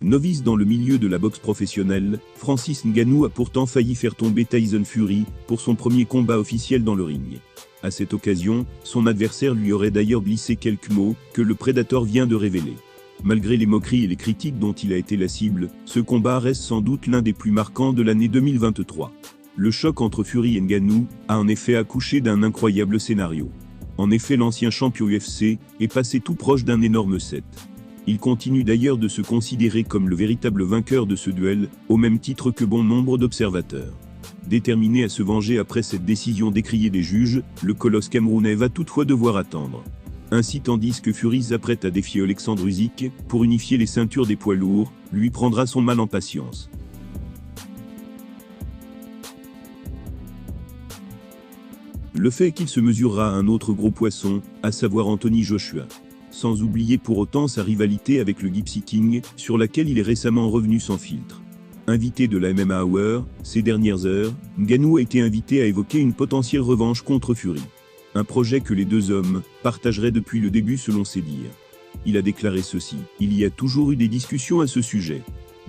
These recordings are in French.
Novice dans le milieu de la boxe professionnelle, Francis Ngannou a pourtant failli faire tomber Tyson Fury pour son premier combat officiel dans le ring. À cette occasion, son adversaire lui aurait d'ailleurs glissé quelques mots que le Predator vient de révéler. Malgré les moqueries et les critiques dont il a été la cible, ce combat reste sans doute l'un des plus marquants de l'année 2023. Le choc entre Fury et Ngannou a en effet accouché d'un incroyable scénario. En effet, l'ancien champion UFC est passé tout proche d'un énorme set. Il continue d'ailleurs de se considérer comme le véritable vainqueur de ce duel, au même titre que bon nombre d'observateurs. Déterminé à se venger après cette décision décriée des juges, le colosse camerounais va toutefois devoir attendre. Ainsi, tandis que Fury s'apprête à défier Alexandre Usyk pour unifier les ceintures des poids lourds, lui prendra son mal en patience. Le fait est qu'il se mesurera à un autre gros poisson, à savoir Anthony Joshua. Sans oublier pour autant sa rivalité avec le Gypsy King, sur laquelle il est récemment revenu sans filtre. Invité de la MMA Hour, ces dernières heures, Ngannou a été invité à évoquer une potentielle revanche contre Fury. Un projet que les deux hommes partageraient depuis le début selon ses dires. Il a déclaré ceci: « Il y a toujours eu des discussions à ce sujet.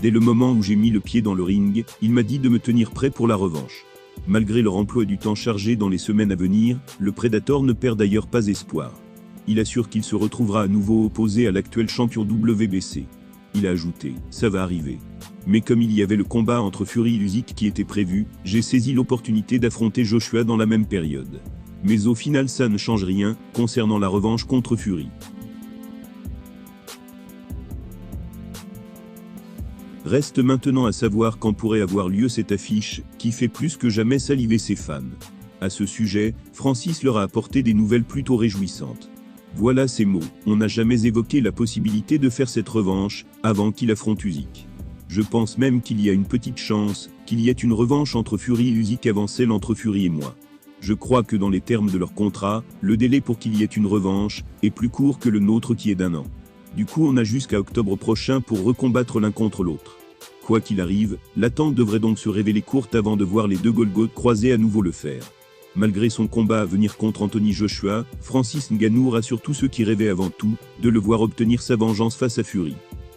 Dès le moment où j'ai mis le pied dans le ring, il m'a dit de me tenir prêt pour la revanche. » Malgré leur emploi du temps chargé dans les semaines à venir, le Predator ne perd d'ailleurs pas espoir. Il assure qu'il se retrouvera à nouveau opposé à l'actuel champion WBC. Il a ajouté: « Ça va arriver. Mais comme il y avait le combat entre Fury et Usyk qui était prévu, j'ai saisi l'opportunité d'affronter Joshua dans la même période. Mais au final ça ne change rien, concernant la revanche contre Fury. » Reste maintenant à savoir quand pourrait avoir lieu cette affiche, qui fait plus que jamais saliver ses fans. À ce sujet, Francis leur a apporté des nouvelles plutôt réjouissantes. Voilà ces mots: « On n'a jamais évoqué la possibilité de faire cette revanche, avant qu'il affronte Usyk. Je pense même qu'il y a une petite chance, qu'il y ait une revanche entre Fury et Usyk avant celle entre Fury et moi. Je crois que dans les termes de leur contrat, le délai pour qu'il y ait une revanche est plus court que le nôtre qui est d'1 an. Du coup on a jusqu'à octobre prochain pour recombattre l'un contre l'autre. Quoi qu'il arrive, l'attente devrait donc se révéler courte avant de voir les deux Golgoths croisés à nouveau le faire. » Malgré son combat à venir contre Anthony Joshua, Francis Ngannou rassure tous ceux qui rêvaient avant tout de le voir obtenir sa vengeance face à Fury.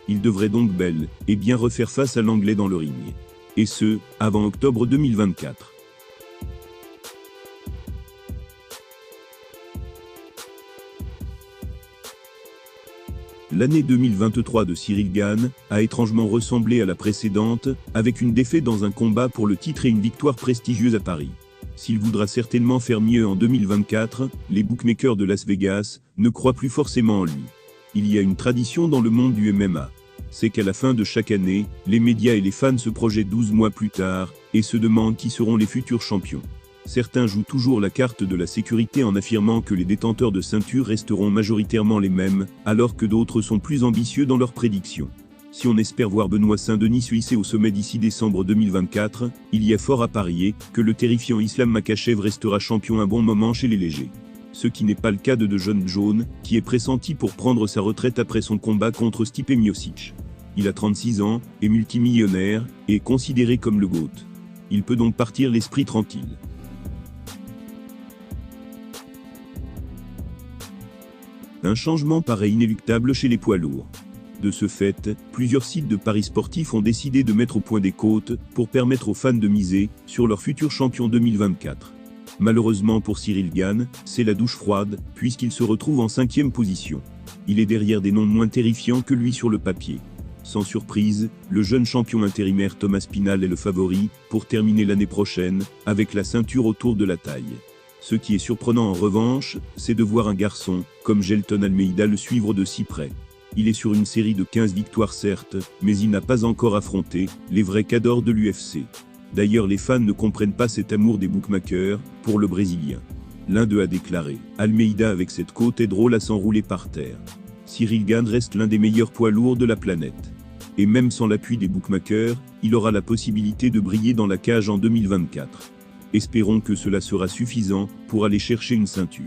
Il devrait donc bel et bien refaire face à l'Anglais dans le ring. Et ce, avant octobre 2024. L'année 2023 de Cyril Gane a étrangement ressemblé à la précédente, avec une défaite dans un combat pour le titre et une victoire prestigieuse à Paris. S'il voudra certainement faire mieux en 2024, les bookmakers de Las Vegas ne croient plus forcément en lui. Il y a une tradition dans le monde du MMA. C'est qu'à la fin de chaque année, les médias et les fans se projettent 12 mois plus tard, et se demandent qui seront les futurs champions. Certains jouent toujours la carte de la sécurité en affirmant que les détenteurs de ceintures resteront majoritairement les mêmes, alors que d'autres sont plus ambitieux dans leurs prédictions. Si on espère voir Benoît Saint-Denis se hisser au sommet d'ici décembre 2024, il y a fort à parier que le terrifiant Islam Makhachev restera champion un bon moment chez les légers. Ce qui n'est pas le cas de Jon Jones, qui est pressenti pour prendre sa retraite après son combat contre Stipe Miocic. Il a 36 ans, est multimillionnaire, et est considéré comme le GOAT. Il peut donc partir l'esprit tranquille. Un changement paraît inéluctable chez les poids lourds. De ce fait, plusieurs sites de paris sportifs ont décidé de mettre au point des cotes pour permettre aux fans de miser sur leur futur champion 2024. Malheureusement pour Cyril Gane, c'est la douche froide, puisqu'il se retrouve en 5e position. Il est derrière des noms moins terrifiants que lui sur le papier. Sans surprise, le jeune champion intérimaire Thomas Pinal est le favori pour terminer l'année prochaine avec la ceinture autour de la taille. Ce qui est surprenant en revanche, c'est de voir un garçon comme Gelton Almeida le suivre de si près. Il est sur une série de 15 victoires certes, mais il n'a pas encore affronté les vrais cadors de l'UFC. D'ailleurs les fans ne comprennent pas cet amour des bookmakers pour le Brésilien. L'un d'eux a déclaré: « Almeida avec cette côte est drôle à s'enrouler par terre. » Cyril Gane reste l'un des meilleurs poids lourds de la planète. Et même sans l'appui des bookmakers, il aura la possibilité de briller dans la cage en 2024. Espérons que cela sera suffisant pour aller chercher une ceinture.